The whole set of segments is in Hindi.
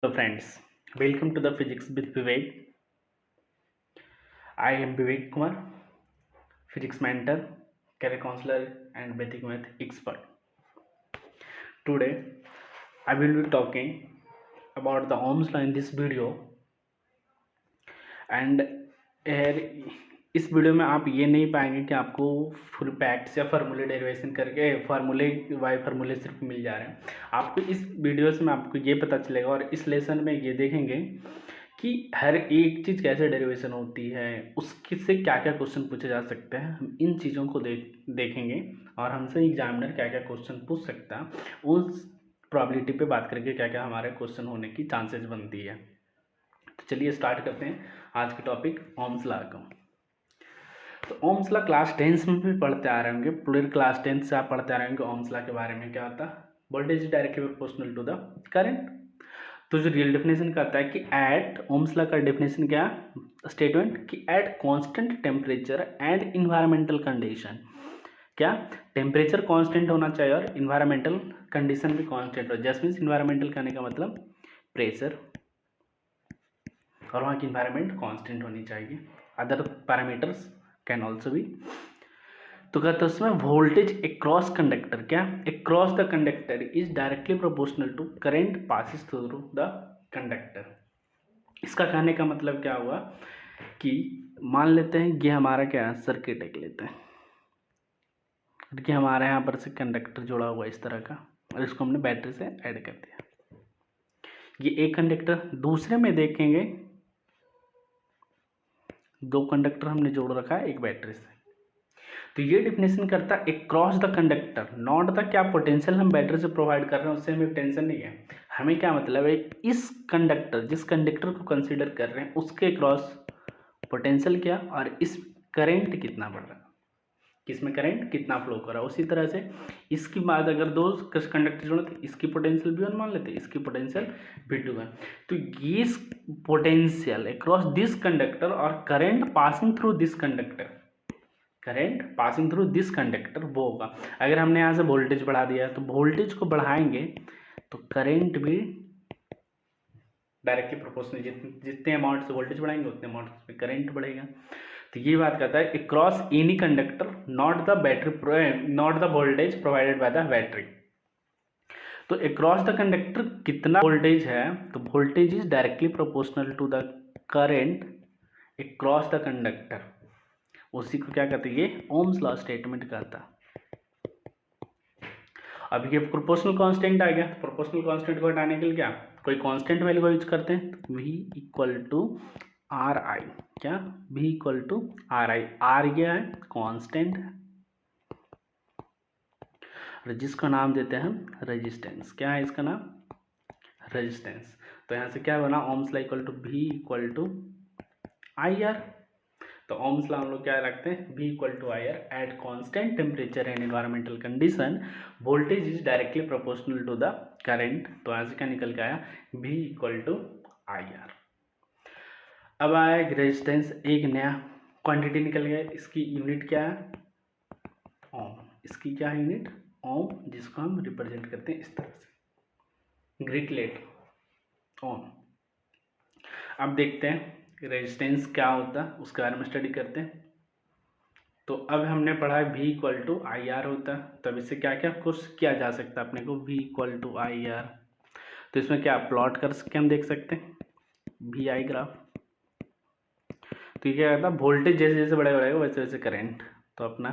Hello friends, welcome to the Physics with Vivek. I am Vivek Kumar, physics mentor, career counselor and basic math expert. Today I will be talking about the Ohm's law in this video and इस वीडियो में आप ये नहीं पाएंगे कि आपको फुल फैक्ट्स या फार्मूले डेरिवेशन करके फार्मूले वाई फार्मूले सिर्फ मिल जा रहे हैं। आपको इस वीडियो से में आपको ये पता चलेगा और इस लेसन में ये देखेंगे कि हर एक चीज़ कैसे डेरिवेशन होती है, उसके से क्या क्या क्वेश्चन पूछे जा सकते हैं। हम इन चीज़ों को देखेंगे और हमसे एग्जामिनर क्या क्या क्वेश्चन पूछ सकता है, उस प्रोबेबिलिटी पे बात करके क्या क्या हमारे क्वेश्चन होने की चांसेस बनती है। तो चलिए स्टार्ट करते हैं आज के टॉपिक ओम्स लॉ का। तो ओम्स लॉ क्लास 10 में भी पढ़ते आ रहे होंगे, पूरे क्लास 10 से आप पढ़ते आ रहे होंगे ओम्स लॉ के बारे में। क्या होता है? Voltage is directly proportional to the current. तो जो रियल डेफिनेशन कहता है कि एट ओम्स लॉ का डेफिनेशन क्या स्टेटमेंट कि at constant temperature and environmental condition, क्या टेम्परेचर कांस्टेंट होना चाहिए और इन्वायरमेंटल कंडीशन भी कांस्टेंट हो। जस्ट मीन्स इन्वायरमेंटल कहने का मतलब प्रेशर और वहाँ की इन्वायरमेंट कांस्टेंट होनी चाहिए। Other parameters can also be. तो कहते हैं उसमें वोल्टेज अक्रॉस कंडक्टर, क्या across the conductor is directly proportional to current passes through the conductor. इसका कहने का मतलब क्या हुआ कि मान लेते हैं ये हमारा क्या सर्किट एक लेते हैं कि हमारे यहाँ पर से कंडक्टर जुड़ा हुआ इस तरह का और इसको हमने बैटरी से ऐड कर दिया। ये एक कंडक्टर, दूसरे में देखेंगे दो कंडक्टर हमने जोड़ रखा है एक बैटरी से। तो ये डिफिनेशन करता है across the conductor, not the क्या पोटेंशियल हम बैटरी से प्रोवाइड कर रहे हैं उससे हमें टेंशन नहीं है। हमें क्या मतलब है इस कंडक्टर, जिस कंडक्टर को कंसीडर कर रहे हैं उसके अक्रॉस पोटेंशियल क्या और इस करंट कितना बढ़ रहा है, किसमें करंट कितना फ्लो कर रहा है। उसी तरह से इसकी बात अगर दो कंडक्टर जोड़े तो इसकी पोटेंशियल V1 मान लेते हैं, इसकी पोटेंशियल V2 है। तो ये पोटेंशियल अक्रॉस दिस कंडक्टर और current passing through this conductor, current passing through this conductor वो होगा। अगर हमने यहाँ से वोल्टेज बढ़ा दिया है तो वोल्टेज को बढ़ाएंगे तो करंट भी डायरेक्टली प्रोपोर्शनल, जितने अमाउंट से वोल्टेज बढ़ाएंगे उतने अमाउंट से करंट बढ़ेगा। तो ये बात कहता है across any conductor not the battery, not the voltage provided by the battery. तो अक्रॉस द कंडक्टर कितना वोल्टेज है, तो voltage is directly proportional to the current across the conductor. उसी को क्या कहते हैं, ये ओम्स लॉ स्टेटमेंट कहता है। अब ये प्रोपोर्शनल कांस्टेंट आ गया, प्रोपोर्शनल कांस्टेंट को हटाने के लिए क्या कोई कांस्टेंट वैल्यू को यूज करते हैं। तो V equal to R I, क्या V equal to R I, R ये है कांस्टेंट और जिसको नाम देते हैं रेजिस्टेंस। क्या है इसका नाम? रेजिस्टेंस। तो यहाँ से क्या बना Ohm's law equal to V equal to I R. तो ओम्स लॉ हम लोग क्या रखते हैं V equal to I R at constant temperature and environmental condition voltage is directly proportional to the current. तो यहाँ से क्या निकल के आया V equal to I R. अब आया एक रेजिस्टेंस, एक नया क्वांटिटी निकल गया, इसकी यूनिट क्या है ओम। इसकी क्या है यूनिट ओम, जिसको हम रिप्रेजेंट करते हैं इस तरह से ग्रीक लेट ओम। अब देखते हैं रेजिस्टेंस क्या होता है उसके बारे में स्टडी करते हैं। तो अब हमने पढ़ा है V equal to I R होता है, तब इससे क्या क्या कुछ किया जा सकता है अपने को V equal to I R. तो इसमें क्या प्लॉट कर सके हम देख सकते हैं वी आई ग्राफ। तो ये क्या कहता है वोल्टेज जैसे जैसे बढ़ेगा बढ़ेगा वैसे वैसे करंट। तो अपना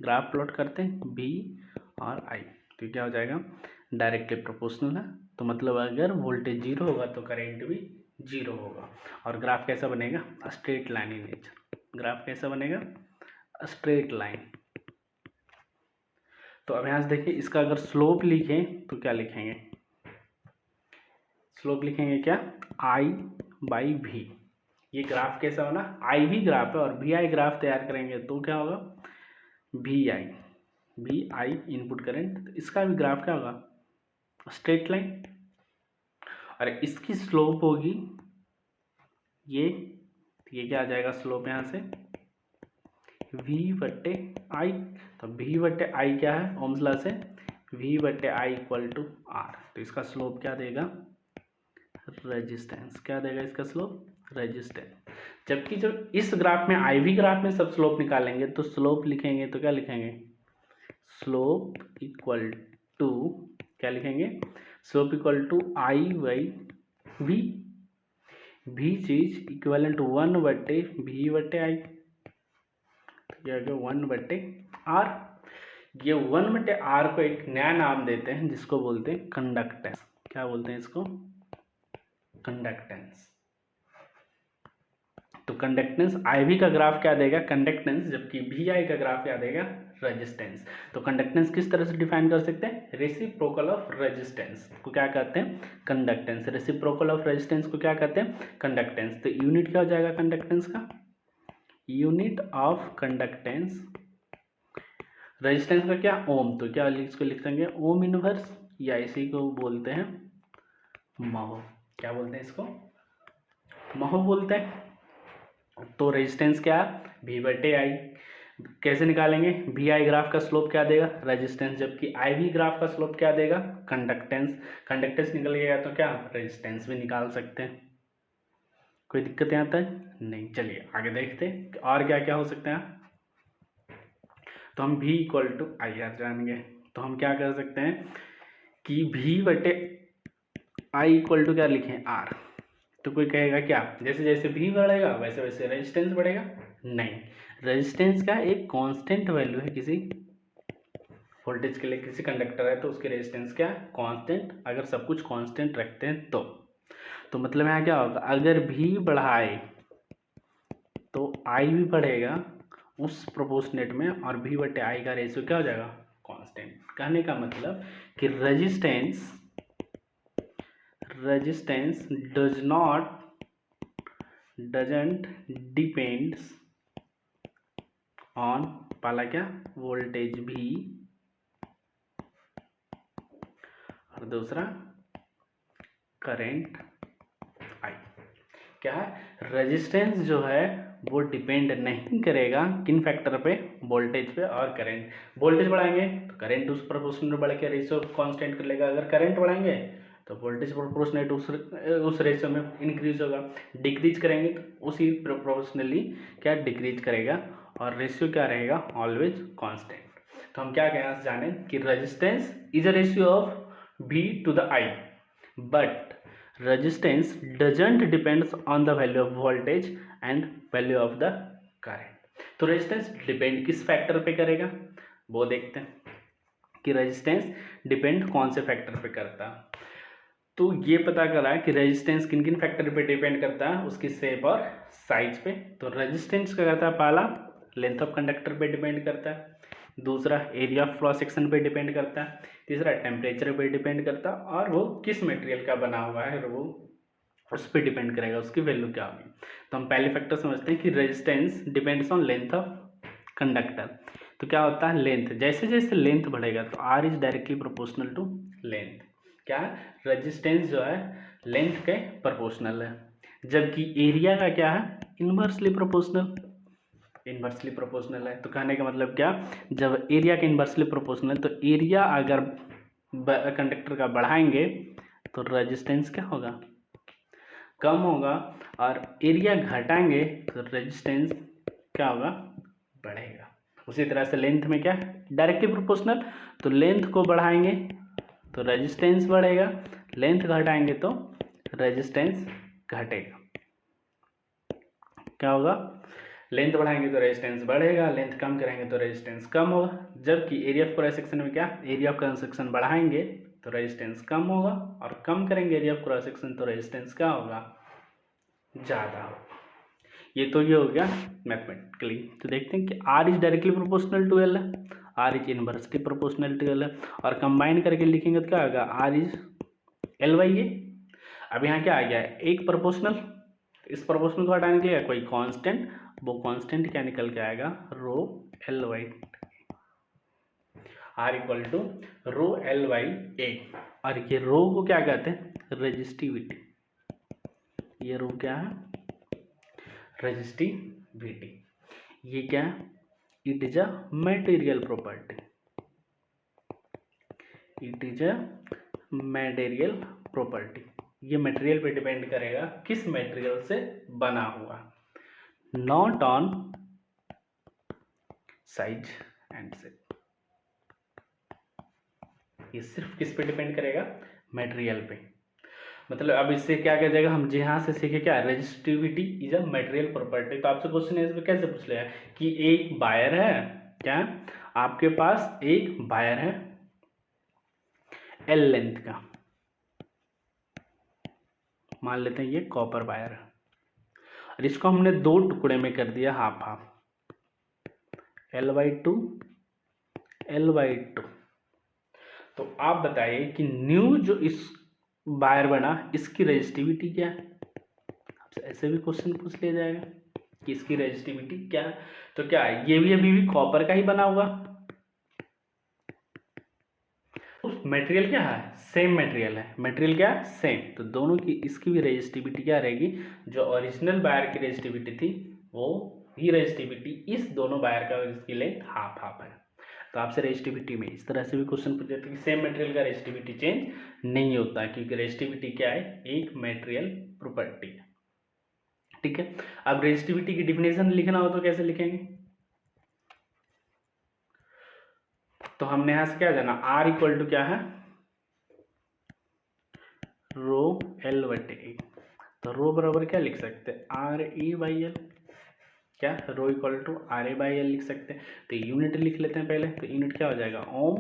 ग्राफ प्लॉट करते हैं V और I। तो ये क्या हो जाएगा डायरेक्टली प्रोपोर्शनल है, तो मतलब अगर वोल्टेज जीरो होगा तो करंट भी जीरो होगा। और ग्राफ कैसा बनेगा straight line in nature. Graph कैसा बनेगा स्ट्रेट लाइन। तो अब यहाँ से देखिए इसका अगर स्लोप लिखें तो क्या लिखेंगे, स्लोप लिखेंगे क्या आई बाई वी। ये ग्राफ कैसा होना आई वी ग्राफ है और वी आई ग्राफ तैयार करेंगे तो क्या होगा वी आई इनपुट करेंट। तो इसका भी ग्राफ क्या होगा स्ट्रेट लाइन और इसकी स्लोप होगी ये क्या आ जाएगा स्लोप यहाँ से V बट्टे आई। तो V बट्टे आई क्या है ओम्स लॉ से V बट्टे आई इक्वल टू आर। तो इसका स्लोप क्या देगा रेजिस्टेंस। क्या देगा इसका स्लोप? रेजिस्टेंस। जबकि जब इस ग्राफ में IV ग्राफ में सब स्लोप निकालेंगे तो स्लोप लिखेंगे तो क्या लिखेंगे? स्लोप इक्वल टू क्या लिखेंगे? Slope equal to I/V, V चीज इक्वल टू 1/V/I, तो क्या हो गया 1/R। ये 1/R को एक नया नाम देते हैं जिसको बोलते हैं कंडक्टेंस। क्या बोलते हैं इसको? कंडक्टेंस। तो कंडक्टेंस IV का ग्राफ क्या देगा? कंडक्टेंस। जबकि VI का ग्राफ क्या देगा? रेजिस्टेंस। तो कंडक्टेंस किस तरह से डिफाइन कर सकते हैं? रेसिप्रोकल ऑफ रेजिस्टेंस को क्या कहते हैं? कंडक्टेंस। रेसिप्रोकल ऑफ रेजिस्टेंस को क्या कहते हैं? कंडक्टेंस। तो यूनिट क्या हो जाएगा कंडक्टेंस का? यूनिट ऑफ कंडक्टेंस रेजिस्टेंस का क्या? ओम। तो क्या इसको लिख देंगे? ओम इनवर्स, या इसी को बोलते हैं महो। क्या बोलते हैं इसको? महो बोलते हैं। तो रेजिस्टेंस क्या? V/I। कैसे निकालेंगे? VI ग्राफ का स्लोप क्या देगा? रेजिस्टेंस। जबकि IV ग्राफ का स्लोप क्या देगा? कंडक्टेंस। कंडक्टेंस निकल गया तो क्या रेजिस्टेंस भी निकाल सकते हैं। कोई दिक्कत यहाँ तक नहीं। चलिए आगे देखते हैं और क्या क्या हो सकता है। तो हम V = IR जानेंगे। तो हम क्या कर सकते हैं कि V/I = क्या लिखें? R। तो कोई कहेगा क्या जैसे जैसे V बढ़ेगा वैसे वैसे रेजिस्टेंस बढ़ेगा? नहीं, रेजिस्टेंस का एक कांस्टेंट वैल्यू है। किसी वोल्टेज के लिए किसी कंडक्टर है तो उसकी रेजिस्टेंस क्या है? कांस्टेंट। अगर सब कुछ कांस्टेंट रखते हैं तो मतलब यहाँ क्या होगा? अगर V बढ़ाए तो I भी बढ़ेगा उस प्रोपोर्शनेट में, और V/I का रेशियो क्या हो जाएगा? कांस्टेंट। कहने का मतलब कि रेजिस्टेंस doesn't depends on पहला क्या? वोल्टेज V, और दूसरा करंट I। क्या है? रेजिस्टेंस जो है वो डिपेंड नहीं करेगा किन फैक्टर पे? वोल्टेज पे और करंट। वोल्टेज बढ़ाएंगे तो करंट उस प्रोपोर्शनल में बढ़ के रेशियो कांस्टेंट कर लेगा। अगर करंट बढ़ाएंगे तो वोल्टेज प्रोपोर्शनेट उस रेशियो में इंक्रीज होगा। डिक्रीज करेंगे तो उसी प्रोपोर्शनली क्या डिक्रीज करेगा, और रेशियो क्या रहेगा? Always constant. तो हम क्या कहना जाने कि resistance is a ratio of V/I, but resistance doesn't depends on the value of voltage and value of the current। तो रेजिस्टेंस डिपेंड किस फैक्टर पे करेगा वो देखते हैं कि रेजिस्टेंस डिपेंड कौन से फैक्टर पे करता है। तो ये पता करा कि रेजिस्टेंस किन किन फैक्टर पे डिपेंड करता है? उसकी शेप और साइज पे। तो रेजिस्टेंस क्या करता है? पहला लेंथ ऑफ कंडक्टर पे डिपेंड करता है, दूसरा एरिया ऑफ क्रॉस सेक्शन पे डिपेंड करता है, तीसरा टेम्परेचर पे डिपेंड करता है, और वो किस मटेरियल का बना हुआ है वो उस पर डिपेंड करेगा, उसकी वैल्यू क्या होगी। तो हम पहले फैक्टर समझते हैं कि resistance depends on length of conductor. तो क्या होता है? लेंथ। जैसे जैसे लेंथ बढ़ेगा तो R is directly proportional to length. क्या है? रेजिस्टेंस जो है लेंथ के प्रोपोर्शनल है, जबकि एरिया का क्या है? Inversely proportional. इन्वर्सली प्रोपोर्शनल है। तो कहने का मतलब क्या? जब एरिया के इन्वर्सली प्रोपोर्शनल, तो एरिया अगर कंडक्टर का बढ़ाएंगे तो रेजिस्टेंस क्या होगा? कम होगा, और एरिया घटाएंगे तो रेजिस्टेंस क्या होगा? बढ़ेगा। उसी तरह से लेंथ में क्या? Directly proportional. तो लेंथ को बढ़ाएंगे तो रेजिस्टेंस बढ़ेगा, लेंथ घटाएंगे तो रेजिस्टेंस घटेगा। क्या होगा? लेंथ बढ़ाएंगे तो रेजिस्टेंस बढ़ेगा, लेंथ कम करेंगे तो रेजिस्टेंस कम होगा। जबकि एरिया ऑफ क्रॉस सेक्शन में क्या? एरिया ऑफ क्रॉस सेक्शन बढ़ाएंगे तो रेजिस्टेंस कम होगा, और कम करेंगे एरिया ऑफ क्रॉस सेक्शन तो रेजिस्टेंस क्या होगा? ज़्यादा होगा। ये तो ये हो गया मैथमेटिकली। तो देखते हैं कि R is directly proportional to L है, R is inversely proportional to L है, और कंबाइन करके लिखेंगे तो क्या होगा? R is L/A। अब यहाँ क्या आ गया है? एक प्रोपोर्शनल, इस प्रोपोर्शनल को हटाने के लिए कोई कांस्टेंट, वो कांस्टेंट क्या निकल के आएगा? ρL/A। R = ρL/A। और ये रो को क्या कहते हैं? रेजिस्टिविटी। ये रो क्या है? रेजिस्टिविटी। ये क्या है? It is a material property. It is a material property. ये मटेरियल पे डिपेंड करेगा किस मटेरियल से बना हुआ, not on size and shape. ये सिर्फ किस पे डिपेंड करेगा, मटेरियल पे। मतलब अब इससे क्या कह जाएगा, हम जहाँ से सीखे क्या, resistivity is a material property. तो आपसे क्वेश्चन इसमें कैसे पूछ लिया कि एक वायर है, क्या आपके पास एक वायर है एल लेंथ का, मान लेते हैं ये कॉपर वायर है, और इसको हमने दो टुकड़े में कर दिया हाफ हाफ, L/2 L/2। तो आप बताइए कि न्यू जो इस वायर बना इसकी रेजिस्टिविटी क्या है। आपसे ऐसे भी क्वेश्चन पूछ लिया जाएगा कि इसकी रेजिस्टिविटी क्या है। तो क्या है, ये भी अभी भी कॉपर का ही बना हुआ, मटेरियल क्या है, सेम मटेरियल है, मटेरियल क्या है, सेम। तो दोनों की इसकी भी रेजिस्टिविटी क्या रहेगी, जो ओरिजिनल वायर की रेजिस्टिविटी थी वो ही रेजिस्टिविटी इस दोनों वायर का, इसकी लेंथ हाफ हाफ है। तो आपसे रेजिस्टिविटी में इस तरह से भी क्वेश्चन पूछ जाते हैं कि सेम मटेरियल का रेजिस्टिविटी चेंज नहीं होता, क्योंकि रेजिस्टिविटी क्या है, एक मटेरियल प्रॉपर्टी है। ठीक है, अब रेजिस्टिविटी की डिफिनेशन लिखना हो तो कैसे लिखेंगे, तो हमने यहां से क्या जाना, R इक्वल टू क्या है, रो L बटे ए। तो रो बराबर क्या लिख सकते हैं, RE/L, क्या रो इक्वल टू RA/L लिख सकते हैं। तो यूनिट लिख लेते हैं पहले, तो यूनिट क्या हो जाएगा, ओम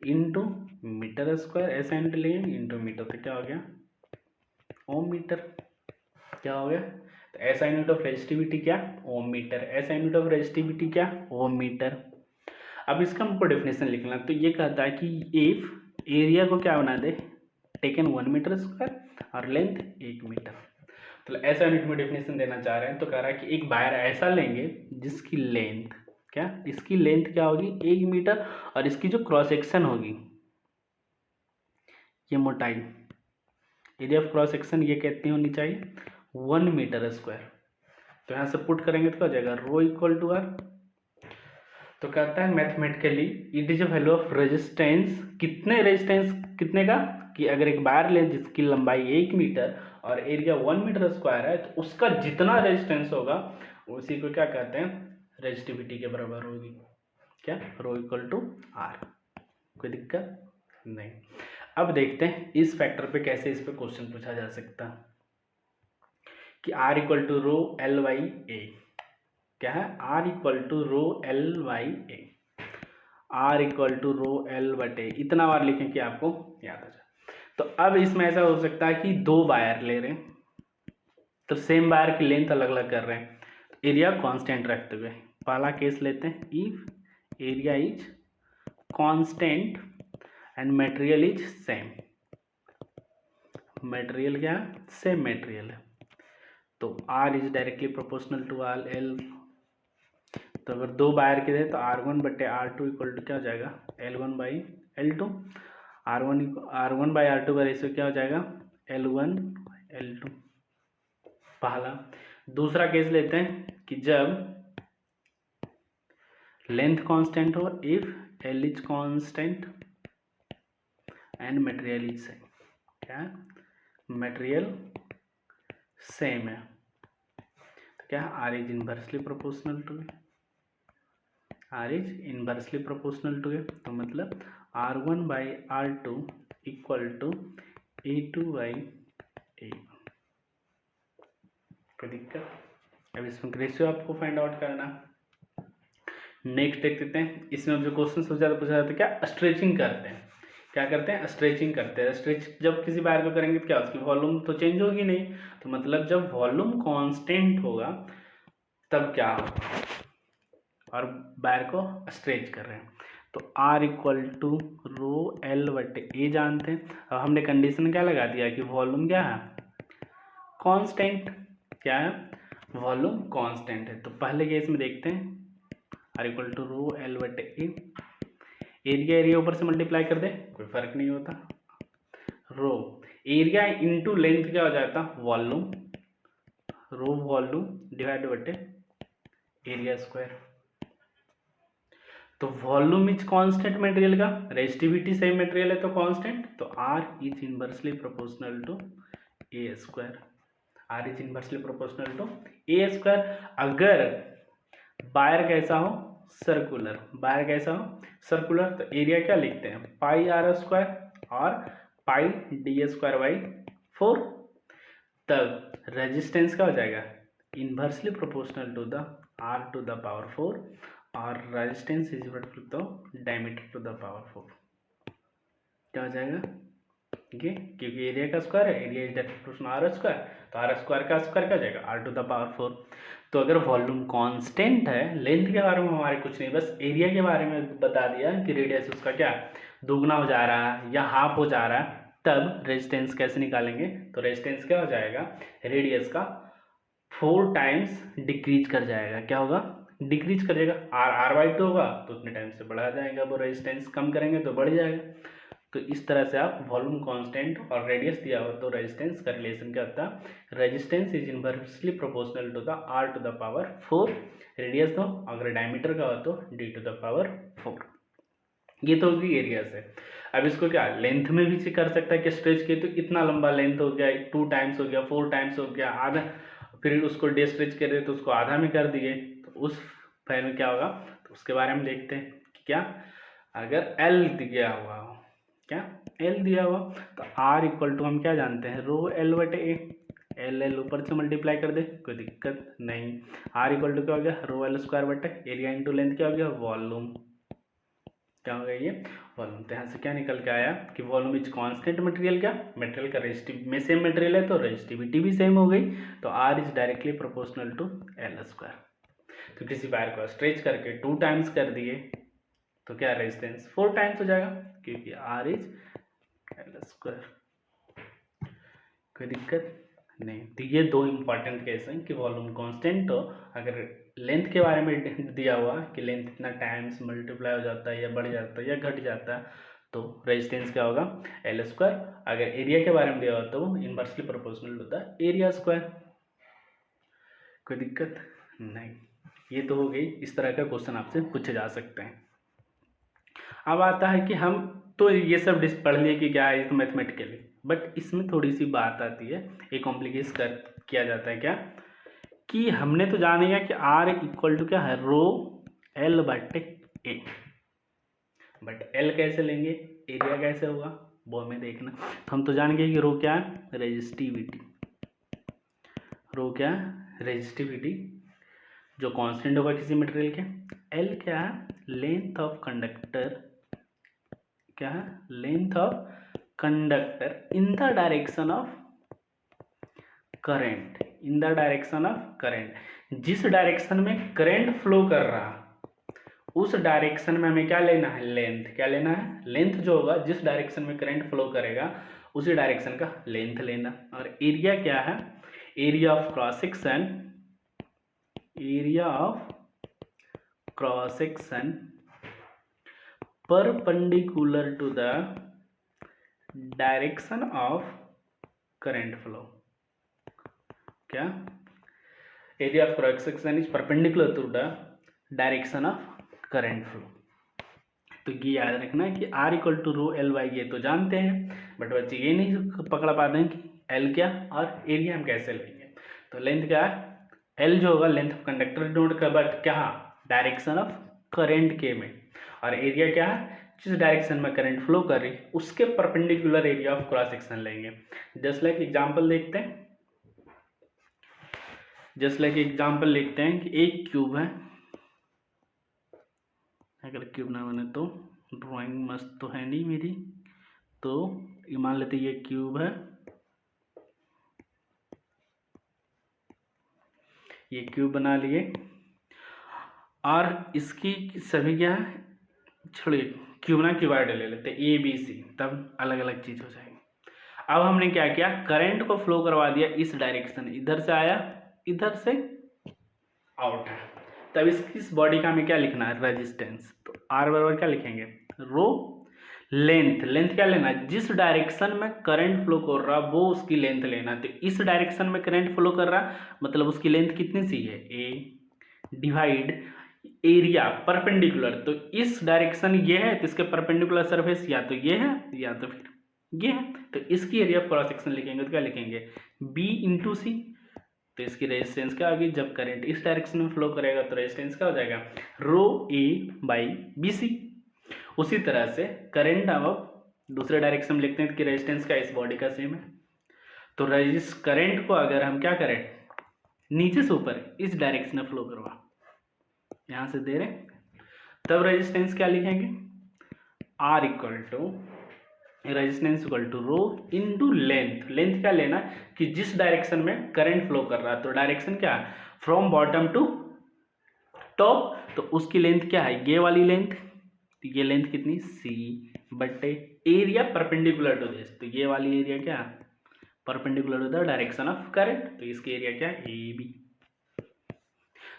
इंटू मीटर स्क्वायर, ऐसा यूनिट लेंगे इंटू मीटर, तो क्या हो गया ओम मीटर, क्या हो गया। तो ऐसा यूनिट ऑफ रेजिस्टिविटी क्या, ओम मीटर, ऐसा यूनिट ऑफ रेजिस्टिविटी क्या, ओम मीटर। अब इसका हमको डेफिनेशन लिखना, तो ये कहता है कि इफ एरिया को क्या बना दे, टेकन 1 मीटर स्क्वायर और लेंथ 1 मीटर। तो ऐसा यूनिट में डेफिनेशन देना चाह रहे हैं, तो कह रहा है कि एक वायर ऐसा लेंगे जिसकी लेंथ क्या, इसकी लेंथ क्या होगी 1 मीटर, और इसकी जो क्रॉस सेक्शन होगी ये मोटाई, एरिया ऑफ क्रॉस सेक्शन ये कितनी होनी चाहिए 1 मीटर स्क्वायर। तो यहाँ से पुट करेंगे तो क्या हो जाएगा, रो इक्वल टू आर। तो कहता है mathematically it is a value of resistance, कितने रेजिस्टेंस कितने का, कि अगर एक वायर ले जिसकी लंबाई 1 मीटर और एरिया 1 मीटर स्क्वायर है, तो उसका जितना रेजिस्टेंस होगा उसी को क्या कहते हैं, रेजिस्टिविटी के बराबर होगी, क्या रो इक्वल टू आर। कोई दिक्कत नहीं। अब देखते हैं इस फैक्टर पे कैसे इस पे क्वेश्चन पूछा जा सकता है कि R equal to rho L/A, क्या है R equal to rho L/A, R equal to rho L बटे, इतना बार लिखें कि आपको याद आ जाए। तो अब इसमें ऐसा हो सकता है कि दो वायर ले रहे हैं, तो सेम वायर की लेंथ अलग अलग कर रहे हैं, एरिया कांस्टेंट रखते हुए। पहला केस लेते हैं, if area is constant and material is same, material क्या है, सेम मटेरियल है, तो R is directly proportional to R L। तो अगर दो वायर के थे तो R1 बटे R2 इक्वल टू क्या हो जाएगा, L1/L2। R1/R2 का रेशियो क्या हो जाएगा, L1/L2, पहला। दूसरा केस लेते हैं कि जब लेंथ कांस्टेंट हो, if L is constant and material is same, क्या मटेरियल सेम है, तो क्या R is inversely proportional to R is inversely proportional to A. तो मतलब R1/R2 इक्वल टू A2/A1। कोई दिक्कत, अब इसमें रेशियो आपको फाइंड आउट करना। नेक्स्ट देख लेते हैं, इसमें जो क्वेश्चन सबसे ज़्यादा पूछा जाता है क्या, स्ट्रेचिंग करते हैं, क्या करते हैं, स्ट्रेचिंग करते हैं। स्ट्रेच जब किसी वायर को करेंगे तो क्या उसकी वॉल्यूम तो चेंज होगी नहीं, तो मतलब जब वॉल्यूम कांस्टेंट होगा तब क्या होगा, और वायर को स्ट्रेच कर रहे हैं। तो R equal to rho L बटे A जानते हैं। अब हमने कंडीशन क्या लगा दिया कि वॉल्यूम क्या है, कांस्टेंट, क्या है वॉल्यूम कांस्टेंट है। तो पहले केस में देखते हैं, R equal to rho L बटे A, एरिया एरिया ऊपर से मल्टीप्लाई कर दे कोई फर्क नहीं होता, रो एरिया इंटू लेंथ क्या हो जाता, वॉल्यूम, रो वॉल्यूम डिवाइड बटे एरिया स्क्वायर। तो वॉल्यूम इज कांस्टेंट मटेरियल का, रेजिस्टिविटी सेम मटेरियल है तो कांस्टेंट, तो R is inversely proportional to A square, R is inversely proportional to A square. अगर वायर कैसा हो, सर्कुलर, वायर कैसा हो सर्कुलर, तो एरिया क्या लिखते हैं, पाई आर स्क्वायर और पाई डी स्क्वायर बाई 4। तब रेजिस्टेंस क्या हो जाएगा, inversely proportional to the R to the power 4 और resistance is equal to the diameter to the power 4। क्या हो जाएगा ये, क्योंकि एरिया का स्क्वायर है, area is directly proportional R square, तो आर स्क्वायर का स्क्वायर क्या हो जाएगा, आर टू द पावर 4। तो अगर वॉल्यूम कांस्टेंट है, लेंथ के बारे में हमारे कुछ नहीं, बस एरिया के बारे में बता दिया कि रेडियस उसका क्या दुगना हो जा रहा है या हाफ हो जा रहा है, तब रेजिस्टेंस कैसे निकालेंगे, तो रेजिस्टेंस क्या हो जाएगा, रेडियस का 4 टाइम्स डिक्रीज कर जाएगा, क्या होगा, डिक्रीज कर जाएगा। r/2 होगा तो उतने टाइम से बढ़ा जाएगा, वो रेजिस्टेंस कम करेंगे तो बढ़ जाएगा। तो इस तरह से आप वॉल्यूम कांस्टेंट और रेडियस दिया हो तो रेजिस्टेंस का रिलेशन क्या होता है, resistance is inversely proportional to the R to the power 4, radius दो, अगर डायमीटर का हो तो डी टू द पावर 4। ये तो होगी एरिया से। अब इसको क्या लेंथ में भी कर सकता है कि स्ट्रेच किए तो इतना लंबा लेंथ हो गया, 2 टाइम्स हो गया, 4 टाइम्स हो गया, आधा, फिर उसको डे स्ट्रेच कर रहे तो उसको आधा में कर दिए, तो उस फाइल में क्या होगा, तो उसके बारे में देखते हैं कि क्या अगर एल दिया हुआ हो, क्या एल दिया हुआ, तो आर इक्वल टू हम क्या जानते हैं, रो एल बटे ए, एल एल ऊपर से मल्टीप्लाई कर दे, कोई दिक्कत नहीं। आर इक्वल टू क्या हो गया, रो एल स्क्वायर बटे एरिया इंटू लेंथ क्या हो गया, वॉल्यूम, क्या हो गया ये वॉल्यूम। तो यहाँ से क्या निकल के आया कि वॉल्यूम इज कांस्टेंट मटेरियल, क्या मटेरियल का रेजिस्टिव में सेम मटेरियल है तो रेजिस्टिविटी भी सेम हो गई, तो R is directly proportional to L square. तो किसी वायर को स्ट्रेच करके 2 टाइम्स कर दिए तो क्या रेजिस्टेंस 4 टाइम्स हो जाएगा, क्योंकि आर इज एल स्क्वायर, कोई दिक्कत नहीं। तो ये 2 इंपॉर्टेंट केस हैं कि वॉल्यूम कांस्टेंट हो, अगर लेंथ के बारे में दिया हुआ कि लेंथ इतना टाइम्स मल्टीप्लाई हो जाता है या बढ़ जाता है या घट जाता है तो रेजिस्टेंस क्या होगा, एल स्क्वायर। अगर एरिया के बारे में दिया हुआ तो इनवर्सली प्रोपोर्शनल होता है एरिया स्क्वायर, कोई दिक्कत नहीं। ये तो हो गई, इस तरह का क्वेश्चन आपसे पूछे जा सकते हैं। अब आता है कि हम तो ये सब पढ़ लिए कि क्या है मैथमेटिकली, बट इसमें थोड़ी सी बात आती है, एक कॉम्प्लिकेट कर किया जाता है क्या कि हमने तो जान लिया कि आर इक्वल टू क्या है, रो एल बटे ए, बट एल कैसे लेंगे, एरिया कैसे होगा वो हमें देखना। तो हम तो जान गए कि रो क्या है, रेजिस्टिविटी, रो क्या है, रेजिस्टिविटी जो कांस्टेंट होगा किसी मटेरियल के। एल क्या है, लेंथ ऑफ कंडक्टर, क्या है, length of conductor in the direction of current, in the direction of current, जिस डायरेक्शन में करंट फ्लो कर रहा उस डायरेक्शन में हमें क्या लेना है, लेंथ, क्या लेना है, लेंथ जो होगा जिस डायरेक्शन में करंट फ्लो करेगा उसी डायरेक्शन का लेंथ लेना। और एरिया क्या है, area of cross section, area of cross section perpendicular to the direction of current flow, क्या area of cross section is perpendicular to the direction of current flow. तो ये याद रखना है कि R equal to rho L by, ये तो जानते हैं, बट बच्चे ये नहीं पकड़ पाते हैं कि एल क्या और एरिया हम कैसे लेंगे। तो लेंथ क्या है, एल जो होगा लेंथ ऑफ कंडक्टर नोट का, बट क्या डायरेक्शन ऑफ करंट के में, और एरिया क्या है जिस डायरेक्शन में करंट फ्लो कर रही उसके perpendicular area of cross section लेंगे। जस्ट लाइक एग्जांपल देखते हैं, जस्ट लाइक एग्जांपल लिखते हैं कि एक क्यूब है, अगर क्यूब ना बने तो ड्राइंग मस्त तो है नहीं मेरी, तो ये मान लेते ये क्यूब है, ये क्यूब बना लिए और इसकी सभी क्या है, छोड़िए क्यूब ना क्यूबाइड ले लेते ए बी सी, तब अलग अलग चीज हो जाएगी। अब हमने क्या किया, करंट को फ्लो करवा दिया इस डायरेक्शन, इधर से आया इधर से आउट है, तब इस बॉडी का हमें क्या लिखना है, रेजिस्टेंस। तो आर बराबर क्या लिखेंगे, रो लेंथ, लेंथ क्या लेना है, जिस डायरेक्शन में करंट फ्लो कर रहा वो उसकी लेंथ लेना। तो इस डायरेक्शन में करंट फ्लो कर रहा मतलब उसकी लेंथ कितनी सी है, ए डिवाइड एरिया परपेंडिकुलर, तो इस डायरेक्शन ये है तो इसके परपेंडिकुलर सरफेस या तो ये है या तो फिर ये है, तो इसकी एरिया ऑफ क्रॉस सेक्शन लिखेंगे तो क्या लिखेंगे बी इंटू सी। तो इसकी रेजिस्टेंस क्या होगी, जब करंट इस डायरेक्शन में फ्लो करेगा तो रेजिस्टेंस क्या हो जाएगा रो ए बाई बी सी। उसी तरह से करंट अब दूसरे डायरेक्शन में लिखते हैं कि रेजिस्टेंस का इस बॉडी का सेम है, तो करंट को अगर हम क्या करें नीचे से ऊपर इस डायरेक्शन में फ्लो करवा यहां से दे रहे, तब रेजिस्टेंस क्या लिखेंगे R equal to resistance equal to rho into length. Length क्या लेना कि जिस डायरेक्शन में करंट फ्लो कर रहा है, तो डायरेक्शन क्या है फ्रॉम बॉटम टू टॉप, तो उसकी लेंथ क्या है ये वाली लेंथ, तो ये लेंथ कितनी सी बटे एरिया परपेंडिकुलर टू दिस, तो ये वाली एरिया क्या perpendicular to the direction of current, तो इसकी एरिया क्या ए बी।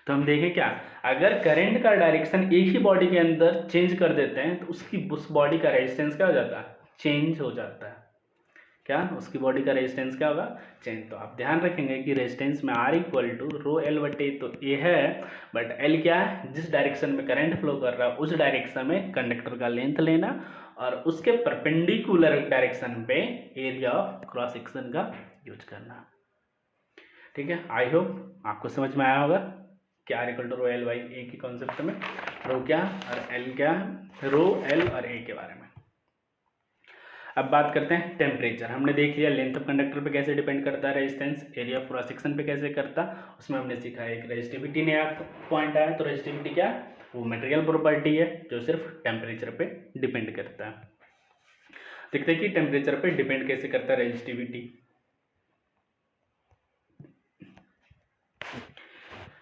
तो हम देखें क्या अगर करंट का डायरेक्शन एक ही बॉडी के अंदर चेंज कर देते हैं तो उसकी उस बॉडी का रेजिस्टेंस क्या हो जाता है चेंज हो जाता है, क्या उसकी बॉडी का रेजिस्टेंस क्या होगा चेंज। तो आप ध्यान रखेंगे कि रेजिस्टेंस में R equal to rho L बटे, तो ए है बट एल क्या है जिस डायरेक्शन में करंट फ्लो कर रहा है उस डायरेक्शन में कंडक्टर का लेंथ लेना और उसके परपेंडिकुलर डायरेक्शन पे एरिया ऑफ क्रॉस सेक्शन का यूज करना। ठीक है, आई होप आपको समझ में आया होगा कि R equal to rho L by A के कॉन्सेप्ट में रो क्या और एल क्या, रो एल और ए के बारे में। अब बात करते हैं टेम्परेचर। हमने देख लिया लेंथ ऑफ कंडक्टर पे कैसे डिपेंड करता है resistance, area of cross section पे कैसे करता, उसमें हमने सीखा एक रेजिस्टिविटी ने आप पॉइंट आया, तो रेजिस्टिविटी क्या वो मटेरियल प्रॉपर्टी है जो सिर्फ टेम्परेचर पे डिपेंड करता है। देखते हैं कि टेम्परेचर पे डिपेंड कैसे करता है resistivity.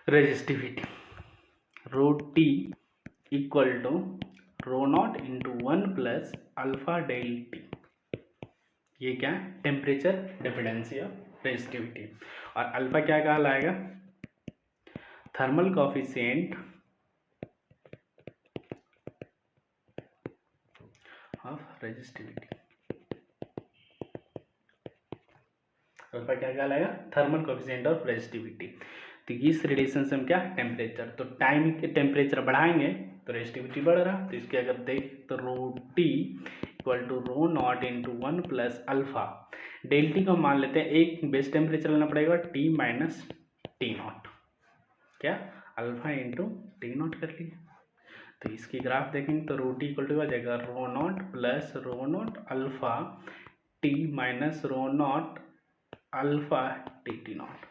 Resistivity rho T equal to rho naught into 1 plus alpha del T, ये क्या है टेम्परेचर डिपेंडेंसी ऑफ रेजिस्टिविटी, और अल्फा क्या कहलाएगा thermal coefficient of resistivity. Alpha क्या कहलाएगा थर्मल कोफिशिएंट ऑफ रेजिस्टिविटी। तो इस रिलेशन से हम क्या टेम्परेचर, तो टाइम के टेम्परेचर बढ़ाएंगे तो रेजिस्टिविटी बढ़ रहा, तो इसके अगर देख तो rho T equal to rho naught into 1 plus alpha del T को मान लेते हैं एक बेस टेम्परेचर लेना पड़ेगा टी माइनस टी नॉट, क्या अल्फा इंटू टी नॉट कर लिए। तो इसकी ग्राफ देखेंगे तो रो टी इक्वल टू आ जाएगा rho naught plus rho naught alpha T minus rho naught alpha T naught,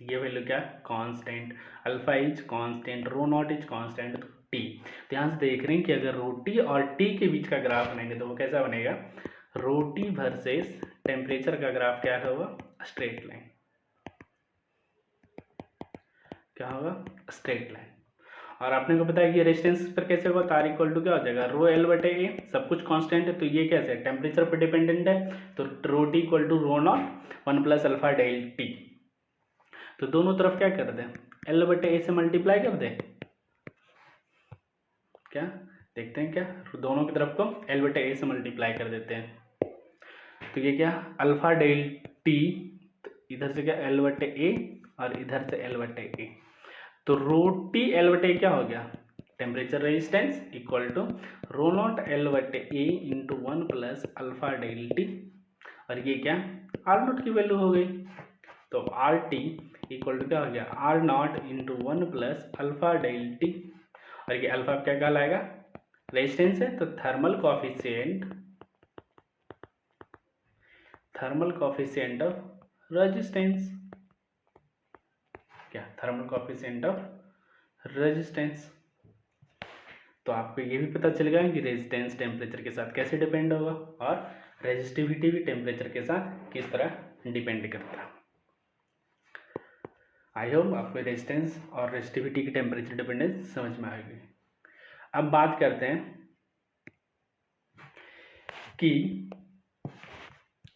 ये वैल्यू क्या constant, alpha is constant rho naught is constant T. ध्यान से देख रहे हैं कि अगर रो टी और टी के बीच का ग्राफ बनेंगे तो वो कैसा बनेगा रो टी वर्सेस टेम्परेचर का ग्राफ क्या होगा स्ट्रेट लाइन, क्या होगा स्ट्रेट लाइन। और आपने को पता है कि रेजिस्टेंस पर कैसे होगा तार इक्वल टू क्या हो जाएगा रो एल बटे ए, सब कुछ कांस्टेंट है तो ये कैसे टेम्परेचर पर डिपेंडेंट है, तो rho T equal to rho naught 1 plus alpha del T, तो दोनों तरफ क्या कर दें एल बटे ए से मल्टीप्लाई कर दें, क्या देखते हैं क्या दोनों की तरफ को एल बटे ए से मल्टीप्लाई कर देते हैं, तो ये क्या अल्फा डेल टी, इधर से क्या एल बटे ए और इधर से एल बटे ए, तो रो टी एल बटे क्या हो गया temperature resistance equal to rho naught L बटे A into 1 plus alpha del T, और ये क्या आर नॉट की वैल्यू हो गई, तो आर टी इक्वल टू क्या हो गया R naught into 1 plus alpha del T, और ये अल्फा क्या कहलाएगा रेजिस्टेंस है, तो थर्मल कोफिशिएंट ऑफ रेजिस्टेंस, क्या थर्मल कोफिशिएंट ऑफ रेजिस्टेंस। तो आपको ये भी पता चल गया कि रेजिस्टेंस टेम्परेचर के साथ कैसे डिपेंड होगा और रेजिस्टिविटी भी टेम्परेचर के साथ किस तरह डिपेंड करता है। आई होप आपको रेजिस्टेंस और रेजिस्टिविटी की टेम्परेचर डिपेंडेंस समझ में आएगी। अब बात करते हैं कि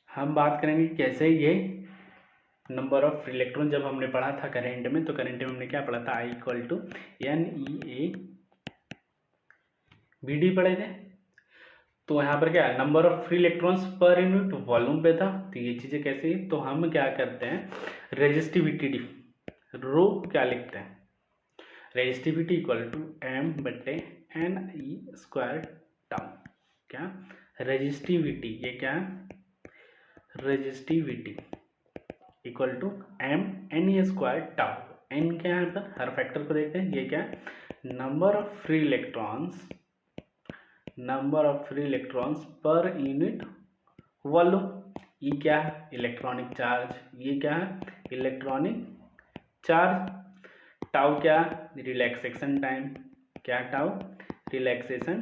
हम बात करेंगे कैसे ये नंबर ऑफ इलेक्ट्रॉन, जब हमने पढ़ा था करंट में, तो करंट में हमने क्या पढ़ा था I equal to N E A V D पढ़े थे, तो यहाँ पर क्या number of free electrons per unit volume पे था, तो ये चीज़ें कैसे, तो हम क्या करते हैं रेजिस्टिविटी रो क्या लिखते हैं रेजिस्टिविटी इक्वल टू एम बटे एन ई स्क्वायर टाउ। क्या रेजिस्टिविटी, ये क्या है, resistivity equal to M N E square tau. N क्या है यहाँ पर, हर फैक्टर को देखते हैं, ये क्या है, number of free electrons, number of free electrons per unit volume. E क्या है, इलेक्ट्रॉनिक चार्ज, ये क्या है, इलेक्ट्रॉनिक चार्ज। टाउ क्या, रिलैक्सेशन टाइम, क्या टाउ, रिलैक्सेशन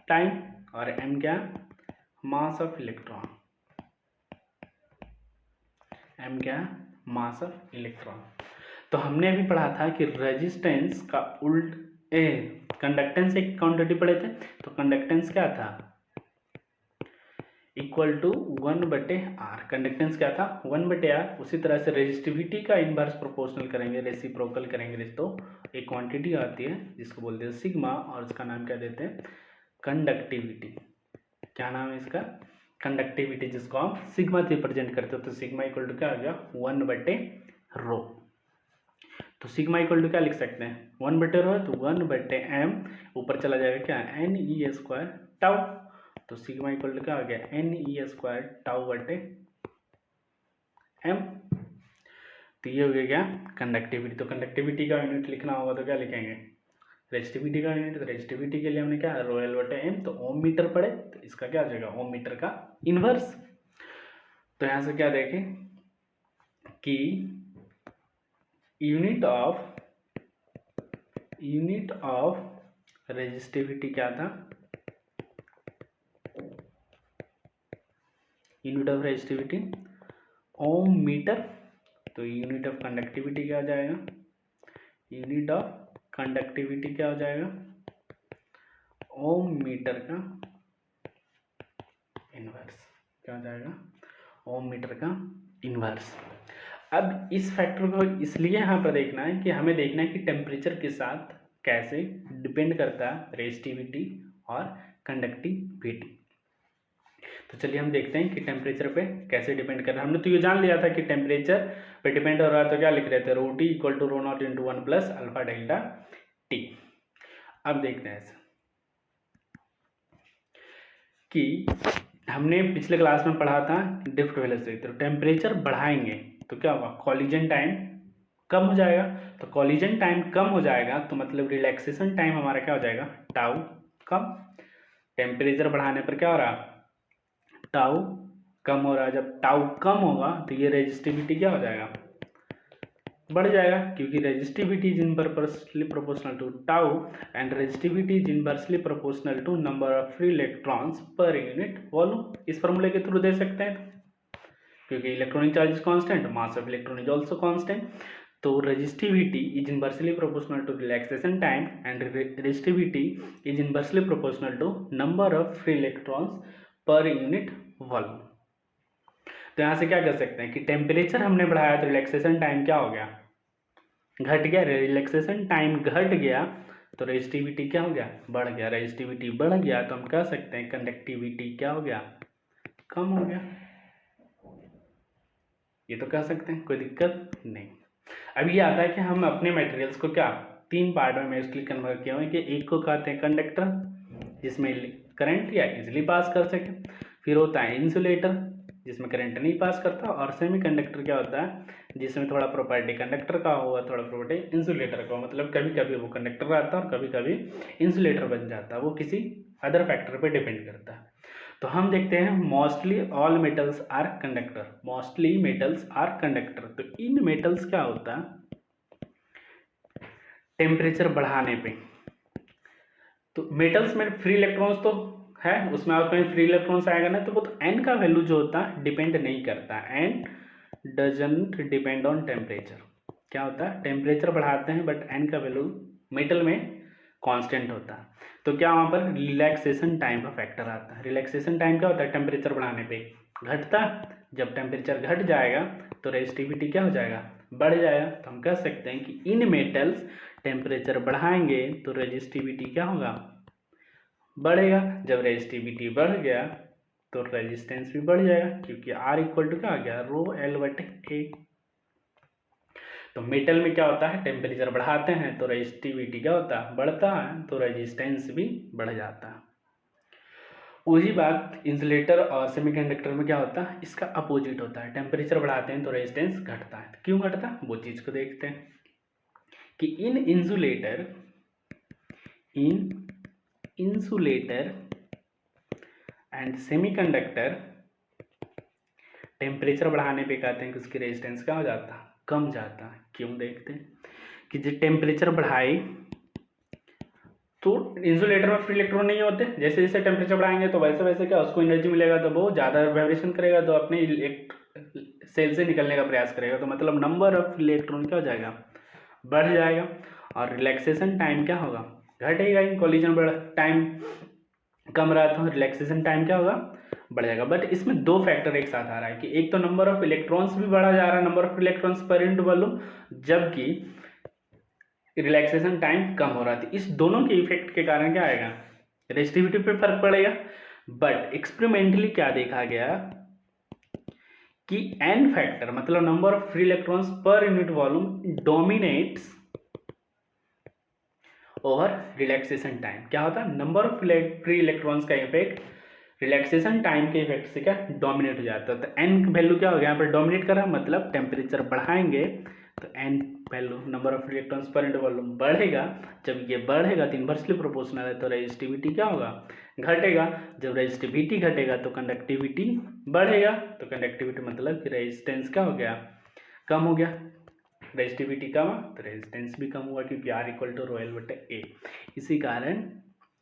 टाइम। और एम क्या, मास ऑफ इलेक्ट्रॉन, एम क्या, मास ऑफ इलेक्ट्रॉन। तो हमने अभी पढ़ा था कि रेजिस्टेंस का उल्ट कंडक्टेंस एक क्वांटिटी पढ़े थे, तो कंडक्टेंस क्या था, इक्वल टू 1/r। कंडक्टेंस क्या था, 1/r। उसी तरह से रेजिस्टिविटी का इनवर्स प्रोपोर्शनल करेंगे, रेसिप्रोकल करेंगे, तो एक क्वांटिटी आती है जिसको बोलते हैं सिग्मा, और उसका नाम क्या देते हैं, कंडक्टिविटी। क्या नाम है इसका, कंडक्टिविटी, जिसको हम सिग्मा से रिप्रेजेंट करते हो। तो सिग्मा इक्वल टू क्या आ गया, 1/ρ। तो सिग्मा इक्वल टू क्या लिख सकते हैं, 1/ρ है तो 1/m, ऊपर चला जाएगा क्या, एन ई स्क्वायर टाउ। तो सिग्मा इक्वल टू क्या आ गया, एन ई स्क्वायर टाउ बटे एम। तो ये हो गया क्या, कंडक्टिविटी। तो कंडक्टिविटी का यूनिट लिखना होगा तो क्या लिखेंगे, रेजिस्टिविटी का यूनिट। तो रेजिस्टिविटी के लिए हमने क्या, ρl बटे एम, तो ओम मीटर पड़े, तो इसका क्या आ जाएगा, ओम मीटर का इनवर्स। तो यहाँ से क्या देखें कि यूनिट ऑफ रेजिस्टिविटी क्या था, unit of resistivity ohm metre. तो यूनिट ऑफ कंडक्टिविटी क्या हो जाएगा, यूनिट ऑफ कंडक्टिविटी क्या हो जाएगा, ओम मीटर का इनवर्स। क्या हो जाएगा, ओम मीटर का इनवर्स। अब इस फैक्टर को इसलिए यहाँ पर देखना है कि हमें देखना है कि टेम्परेचर के साथ कैसे डिपेंड करता है रेजिस्टिविटी और कंडक्टिविटी। तो चलिए हम देखते हैं कि टेम्परेचर पे कैसे डिपेंड कर रहा है। हमने तो ये जान लिया था कि टेम्परेचर पे डिपेंड हो रहा है, तो क्या लिख रहे थे, ρT equal to ρ0 into 1 plus alpha delta T. अब देखते हैं कि हमने पिछले क्लास में पढ़ा था ड्रिफ्ट वेलोसिटी। तो टेम्परेचर बढ़ाएंगे तो क्या होगा, कॉलिजन टाइम कम हो जाएगा। तो कॉलिजन टाइम कम हो जाएगा तो मतलब रिलैक्सेशन टाइम हमारा क्या हो जाएगा, टाउ कम। टेम्परेचर बढ़ाने पर क्या हो रहा, टाउ कम हो रहा है। जब टाउ कम होगा तो ये रेजिस्टिविटी क्या हो जाएगा, बढ़ जाएगा, क्योंकि resistivity is inversely proportional to tau and resistivity is inversely proportional to number of free electrons per unit volume. इस फॉर्मूले के थ्रू दे सकते हैं, क्योंकि electronic charge is constant, mass of electron is also constant. तो resistivity is inversely proportional to relaxation time and resistivity is inversely proportional to number of free electrons per unit volume. तो यहाँ से क्या कर सकते हैं कि टेम्परेचर हमने बढ़ाया तो रिलैक्सेशन टाइम क्या हो गया, घट गया। रिलैक्सेशन टाइम घट गया तो रेजिस्टिविटी क्या हो गया, बढ़ गया। रेजिस्टिविटी बढ़ गया तो हम कह सकते हैं कंडक्टिविटी क्या हो गया, कम हो गया। ये तो कह सकते हैं, कोई दिक्कत नहीं। अब ये आता है कि हम अपने मटेरियल्स को क्या 3 पार्ट में इसलिए कन्वर्ट किया हुआ है कि एक को कहते हैं कंडक्टर, जिसमें करंट या इजिली पास कर सके। फिर होता है इंसुलेटर, जिसमें करंट नहीं पास करता। और सेमी कंडक्टर क्या होता है, जिसमें थोड़ा प्रॉपर्टी कंडक्टर का हुआ, थोड़ा प्रॉपर्टी इंसुलेटर का। मतलब कभी कभी वो कंडक्टर रहता है और कभी कभी इंसुलेटर बन जाता है, वो किसी अदर फैक्टर पे डिपेंड करता है। तो हम देखते हैं mostly all metals are conductor, mostly metals are conductor. तो इन मेटल्स क्या होता है, टेम्परेचर बढ़ाने पे तो मेटल्स में फ्री इलेक्ट्रॉन्स तो है, उसमें आपको फ्री इलेक्ट्रॉन्स आएगा ना, तो वो तो एन का वैल्यू जो होता है डिपेंड नहीं करता। N doesn't depend on temperature. क्या होता है, टेम्परेचर बढ़ाते हैं बट एन का वैल्यू मेटल में कांस्टेंट होता है। तो क्या वहाँ पर रिलैक्सेशन टाइम का फैक्टर आता है। रिलैक्सेशन टाइम क्या होता है, टेम्परेचर बढ़ाने पे घटता। जब टेम्परेचर घट जाएगा तो रेजिस्टिविटी क्या हो जाएगा, बढ़ जाएगा। तो हम कह सकते हैं कि इन मेटल्स टेम्परेचर बढ़ाएंगे तो रेजिस्टिविटी क्या होगा, बढ़ेगा। जब रेजिस्टिविटी बढ़ गया तो रेजिस्टेंस भी बढ़ जाएगा, क्योंकि R इक्वल टू क्या आ गया, ρl/A। तो मेटल में क्या होता है, टेम्परेचर बढ़ाते हैं तो रेजिस्टिविटी क्या होता है, बढ़ता है, तो रेजिस्टेंस भी बढ़ जाता है। वही बात इंसुलेटर और सेमीकंडक्टर में क्या होता है, इसका अपोजिट होता है। टेम्परेचर बढ़ाते हैं तो रेजिस्टेंस घटता है। क्यों घटता है, वो चीज़ को देखते हैं कि इन इंसुलेटर एंड सेमीकंडक्टर टेम्परेचर बढ़ाने पे कहते हैं कि उसकी रेजिस्टेंस क्या हो जाता है, कम जाता है। क्यों, देखते हैं कि जब टेम्परेचर बढ़ाए तो इंसुलेटर में फ्री इलेक्ट्रॉन नहीं होते, जैसे जैसे टेम्परेचर बढ़ाएंगे तो वैसे वैसे क्या उसको एनर्जी मिलेगा, तो वो ज़्यादा वाइब्रेशन करेगा, तो अपने सेल से निकलने का प्रयास करेगा, तो मतलब नंबर ऑफ इलेक्ट्रॉन क्या हो जाएगा, बढ़ जाएगा। और रिलैक्सेशन टाइम क्या होगा, घटेगा। इन कोलिजन टाइम कम रहा तो रिलैक्सेशन टाइम क्या होगा, बढ़ जाएगा। बट इसमें दो फैक्टर एक साथ आ रहा है कि एक तो नंबर ऑफ इलेक्ट्रॉन्स भी बढ़ा जा रहा है, number of electrons per unit volume, जबकि रिलैक्सेशन टाइम कम हो रहा था। इस दोनों के इफेक्ट के कारण क्या आएगा, रेजिस्टिविटी पे फर्क पड़ेगा। बट एक्सपेरिमेंटली क्या देखा गया कि एन फैक्टर मतलब number of free electrons per unit volume dominates over relaxation time. क्या होता है, नंबर ऑफ फ्री इलेक्ट्रॉन्स का इफेक्ट रिलैक्सेशन टाइम के इफेक्ट से क्या डोमिनेट हो जाता है। तो एन वैल्यू क्या हो गया यहाँ पर, डोमिनेट कर रहा है, मतलब टेम्परेचर बढ़ाएंगे तो N value number of electrons per unit volume बढ़ेगा। जब ये बढ़ेगा तो इन्वर्सली प्रोपोर्शनल है, तो रेजिस्टिविटी क्या होगा, घटेगा। जब रेजिस्टिविटी घटेगा तो कंडक्टिविटी बढ़ेगा, तो कंडक्टिविटी मतलब कि रेजिस्टेंस क्या हो गया, कम हो गया। रेजिस्टिविटी कम तो रेजिस्टेंस भी कम हुआ, क्योंकि R equal to rho L बटे ए। इसी कारण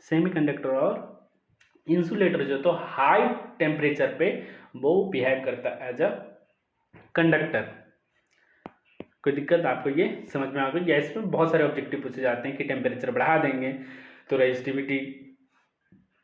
सेमीकंडक्टर और इंसुलेटर जो तो हाई टेम्परेचर पे वो बिहेव करता है एज अ कंडक्टर। कोई दिक्कत आपको ये समझ में आ गई? या इसमें बहुत सारे ऑब्जेक्टिव पूछे जाते हैं कि टेम्परेचर बढ़ा देंगे तो रेजिस्टिविटी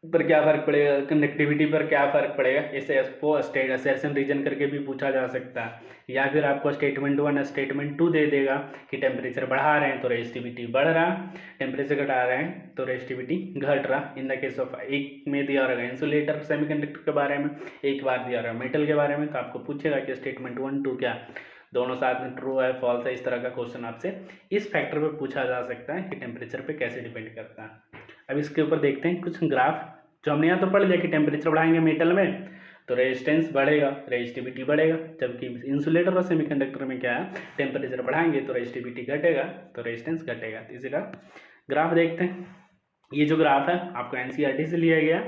पर क्या फर्क पड़ेगा, कंडक्टिविटी पर क्या फर्क पड़ेगा। इसे असर्शन रीजन करके भी पूछा जा सकता है, या फिर आपको स्टेटमेंट 1 स्टेटमेंट 2 दे देगा कि टेम्परेचर बढ़ा रहे हैं तो रेजिस्टिविटी बढ़ रहा, टेम्परेचर घटा रहे हैं तो रेजिस्टिविटी घट रहा। इन द केस ऑफ एक में दिया रहेगा इंसुलेटर सेमीकंडक्टर के बारे में, एक बार दिया रहा मेटल के बारे में, तो आपको पूछेगा कि स्टेटमेंट 1 2 क्या दोनों साथ में ट्रू है फॉल्स है। इस तरह का क्वेश्चन आपसे इस फैक्टर पे पूछा जा सकता है कि टेम्परेचर पे कैसे डिपेंड करता है। अब इसके ऊपर देखते हैं कुछ ग्राफ, जो हमने यहाँ तो पढ़ लिया कि टेम्परेचर बढ़ाएंगे मेटल में तो रेजिस्टेंस बढ़ेगा, रेजिस्टिविटी बढ़ेगा। जबकि इंसुलेटर और सेमीकंडक्टर में क्या है, टेम्परेचर बढ़ाएंगे तो रेजिस्टिविटी घटेगा तो रेजिस्टेंस घटेगा। तो इसी का ग्राफ देखते हैं। ये जो ग्राफ है आपको एनसीईआरटी से लिया गया।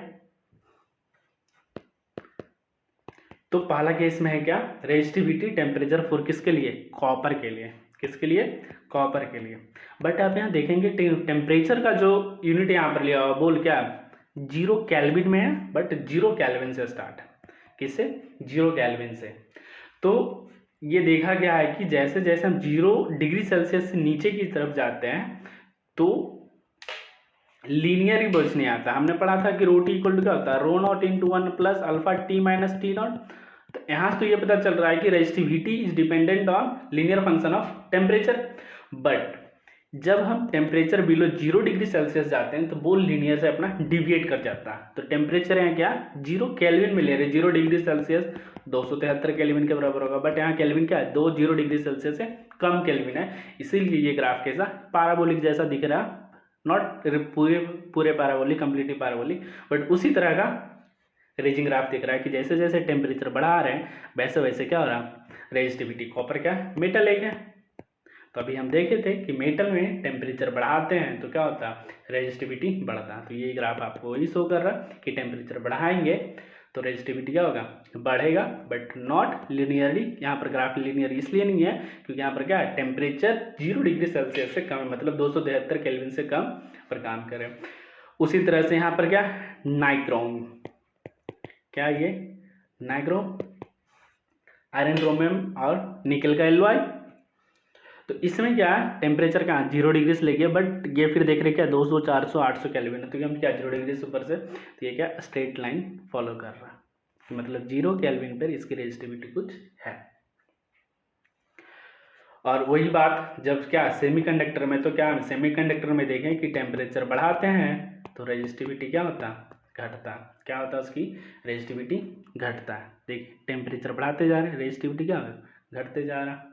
तो पहला केस में है क्या, रेजिस्टिविटी टेम्परेचर फॉर किसके लिए, कॉपर के लिए। किसके लिए, कॉपर के लिए। बट आप यहाँ देखेंगे टेम्परेचर का जो यूनिट यहाँ पर लिया हुआ बोल क्या 0 केल्विन में है, बट 0 केल्विन से स्टार्ट है। किससे, 0 केल्विन से। तो ये देखा गया है कि जैसे जैसे हम 0 डिग्री सेल्सियस से नीचे की तरफ जाते हैं तो लीनियर ही बच नहीं आता। हमने पढ़ा था कि रो टी इक्वल टू क्या होता है, rho naught into 1 plus alpha T minus T naught. तो यहाँ से तो ये पता चल रहा है कि resistivity is dependent on linear function of temperature. But जब हम टेम्परेचर बिलो 0 डिग्री सेल्सियस जाते हैं तो वो लीनियर से अपना डिविएट कर जाता है। तो टेम्परेचर यहाँ क्या 0 केल्विन में ले रहे, 0 डिग्री सेल्सियस 273 केल्विन के बराबर होगा। बट यहाँ केल्विन क्या है, 0 डिग्री सेल्सियस से कम केल्विन है, इसीलिए ये ग्राफ कैसा पैराबोलिक जैसा दिख रहा, नॉट पूरे पैराबोलिक कंप्लीटली पैराबोलिक, बट उसी तरह का रेजिंग ग्राफ दिख रहा है कि जैसे जैसे टेम्परेचर बढ़ा रहे हैं वैसे वैसे क्या हो रहा, रेजिस्टिविटी। कॉपर क्या है, मेटल एक है। तो अभी हम देखे थे कि मेटल में टेम्परेचर बढ़ाते हैं तो क्या होता है, रेजिस्टिविटी बढ़ता है। तो ये ग्राफ आपको वही शो कर रहा है कि टेम्परेचर बढ़ाएंगे तो रेजिस्टिविटी क्या होगा, बढ़ेगा, बट नॉट लिनियरली। यहाँ पर ग्राफ लिनियर इसलिए नहीं है क्योंकि यहाँ पर क्या है, टेम्परेचर 0 डिग्री सेल्सियस से कम है, मतलब 273 केल्विन से कम पर काम करें। उसी तरह से यहाँ पर क्या नाइक्रोम, क्या ये नाइक्रोम आयरन क्रोमियम और निकल का एलॉय। तो इसमें क्या है, टेम्परेचर कहाँ 0 डिग्री से लेके, बट ये फिर देख रहे क्या 200 400 800 केल्विन है। तो हम क्या 0 डिग्री से ऊपर से, तो ये क्या स्ट्रेट लाइन फॉलो कर रहा है, मतलब 0 केल्विन पर इसकी रेजिस्टिविटी कुछ है। और वही बात जब क्या सेमीकंडक्टर में, तो क्या सेमीकंडक्टर में देखें कि टेम्परेचर बढ़ाते हैं तो रेजिस्टिविटी क्या होता, घटता। क्या होता है, उसकी रेजिस्टिविटी घटता है। देखिए टेम्परेचर बढ़ाते जा रहे हैं, रेजिस्टिविटी क्या घटते जा रहा।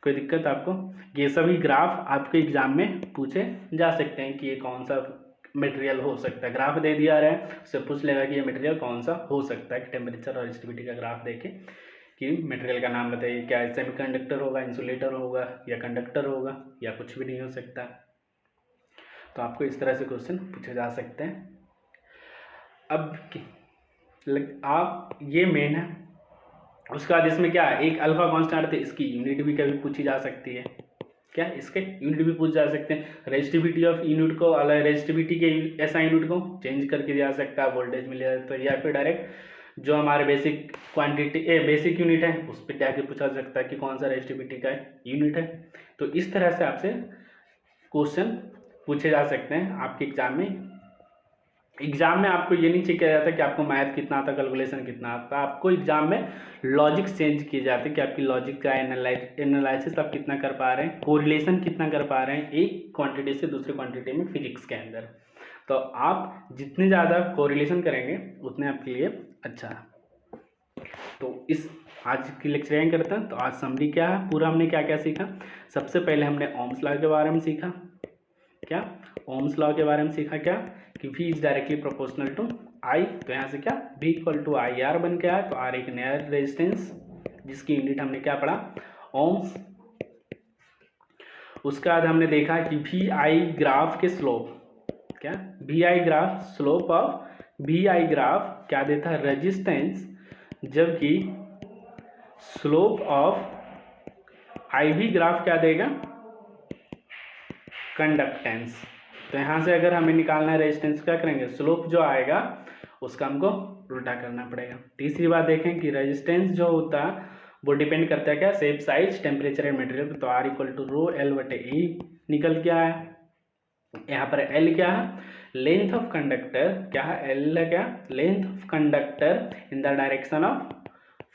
कोई दिक्कत आपको? ये सभी ग्राफ आपके एग्जाम में पूछे जा सकते हैं कि ये कौन सा मटेरियल हो सकता है। ग्राफ दे दिया रहा है, उससे पूछ लेगा कि ये मटेरियल कौन सा हो सकता है, कि टेम्परेचर और रेजिस्टिविटी का ग्राफ देके कि मटेरियल का नाम बताइए, क्या सेमीकंडक्टर होगा, इंसुलेटर होगा, या कंडक्टर होगा, या कुछ भी नहीं हो सकता। तो आपको इस तरह से क्वेश्चन पूछे जा सकते हैं। अब आप ये मेन है, उसके बाद इसमें क्या है, एक अल्फा कांस्टेंट थे, इसकी यूनिट भी कभी पूछी जा सकती है। क्या इसके यूनिट भी पूछ जा सकते हैं। रेजिस्टिविटी ऑफ यूनिट को अलग, रेजिस्टिविटी के ऐसा यूनिट को चेंज करके दिया जा सकता है, वोल्टेज मिल जाए तो, या फिर डायरेक्ट जो हमारे बेसिक क्वांटिटी बेसिक यूनिट है उस पर जाके पूछा जा सकता है कि कौन सा रेजिस्टिविटी का यूनिट है। तो इस तरह से आपसे क्वेश्चन पूछे जा सकते हैं आपके एग्जाम में। एग्जाम में आपको ये नहीं चेक किया जाता कि आपको मैथ कितना आता, कैलकुलेशन कितना आता, आपको एग्जाम में लॉजिक चेंज किए जाते हैं कि आपकी लॉजिक का एनालिसिस आप कितना कर पा रहे हैं, कोरिलेशन कितना कर पा रहे हैं एक क्वांटिटी से दूसरी क्वांटिटी में फिजिक्स के अंदर। तो आप जितने ज़्यादा कोरिलेशन करेंगे उतने आपके लिए अच्छा है। तो इस आज की लेक्चरिंग करते हैं। तो आज समरी क्या है, पूरा हमने क्या क्या सीखा। सबसे पहले हमने ओम्स लॉ के बारे में सीखा। क्या ओम्स लॉ के बारे में सीखा, क्या कि V is directly proportional to I। तो यहाँ से क्या V equal to I R बन के आया। तो R एक नया रेजिस्टेंस जिसकी यूनिट हमने क्या पढ़ा, ओम्स। उसके बाद हमने देखा कि VI ग्राफ के स्लोप, क्या VI graph slope of VI graph क्या देता है, रेजिस्टेंस, जबकि स्लोप ऑफ IV ग्राफ क्या देगा, कंडक्टेंस। तो यहाँ से अगर हमें निकालना है रेजिस्टेंस, क्या करेंगे, स्लोप जो आएगा उसका हमको उल्टा करना पड़ेगा। तीसरी बात देखें कि रेजिस्टेंस जो होता है वो डिपेंड करता है क्या, shape, size, temperature and material. तो R equal to rho L बटे E निकल के आया। यहाँ पर L क्या है, लेंथ ऑफ कंडक्टर, क्या है L है, क्या length of conductor in the direction of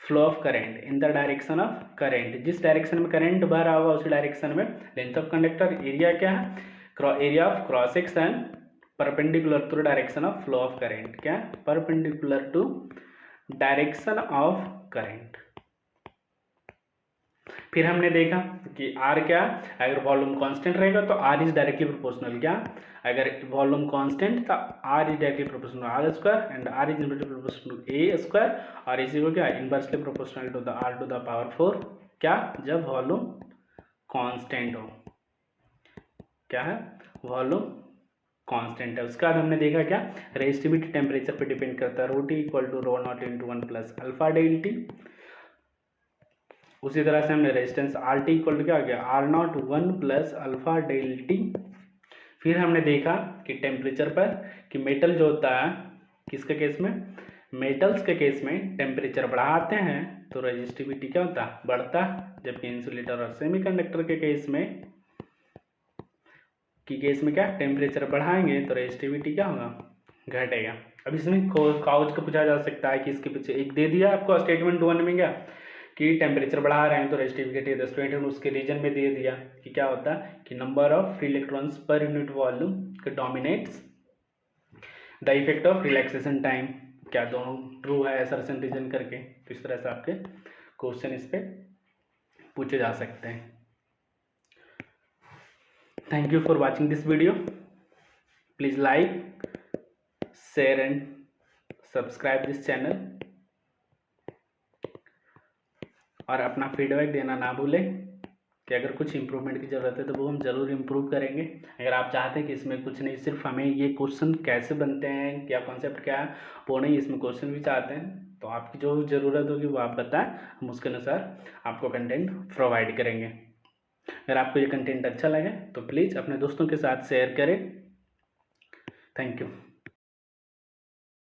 flow of current, in the direction of current, जिस डायरेक्शन में करंट बह रहा होगा उसी डायरेक्शन में लेंथ ऑफ कंडक्टर। एरिया क्या है, area of cross section perpendicular to direction of flow of current, क्या perpendicular to direction of current. फिर हमने देखा कि R क्या, अगर वॉल्यूम कांस्टेंट रहेगा तो R इज डायरेक्टली प्रोपोर्शनल, क्या अगर वॉल्यूम कांस्टेंट तो R is directly proportional R square and R is inversely proportional to A square, और इसी को क्या inversely proportional to the R to the power 4, क्या जब वॉल्यूम कांस्टेंट हो, क्या है वॉल्यूम कांस्टेंट है। उसके बाद हमने देखा क्या, रेजिस्टिविटी टेम्परेचर पे डिपेंड करता है, rho T equal to rho naught into 1 plus alpha del T। उसी तरह से हमने resistance R T equal to क्या हो गया, R naught 1 plus alpha del T. फिर हमने देखा कि टेम्परेचर पर कि मेटल जो होता है, किसके केस में, मेटल्स के केस में टेम्परेचर बढ़ाते हैं तो रेजिस्टिविटी क्या होता है, बढ़ता है, जबकि इंसुलेटर और सेमीकंडक्टर के केस में क्या टेम्परेचर बढ़ाएंगे तो रेजिस्टिविटी क्या होगा, घटेगा। अब इसमें काउच का पूछा जा सकता है कि इसके पीछे एक दे दिया आपको स्टेटमेंट 1 में क्या कि टेम्परेचर बढ़ा रहे हैं तो रेजिस्टिविटी 10 उसके रीजन में दे दिया कि क्या होता है कि number of free electrons per unit volume के dominates the effect of relaxation time, क्या दोनों ट्रू है असर्शन रीजन करके। तो इस तरह से आपके क्वेश्चन इस पे पूछे जा सकते हैं। Thank you for watching this video, please like, share and subscribe this channel, और अपना फीडबैक देना ना भूलें कि अगर कुछ इम्प्रूवमेंट की ज़रूरत है तो वो हम ज़रूर इम्प्रूव करेंगे। अगर आप चाहते हैं कि इसमें कुछ नहीं, सिर्फ हमें ये क्वेश्चन कैसे बनते हैं, क्या कॉन्सेप्ट क्या है, वो नहीं, इसमें क्वेश्चन भी चाहते हैं, तो आपकी जो ज़रूरत होगी वो आप बताएं, हम उसके अनुसार आपको कंटेंट प्रोवाइड करेंगे। अगर आपको ये कंटेंट अच्छा लगे तो प्लीज़ अपने दोस्तों के साथ शेयर करें। Thank you.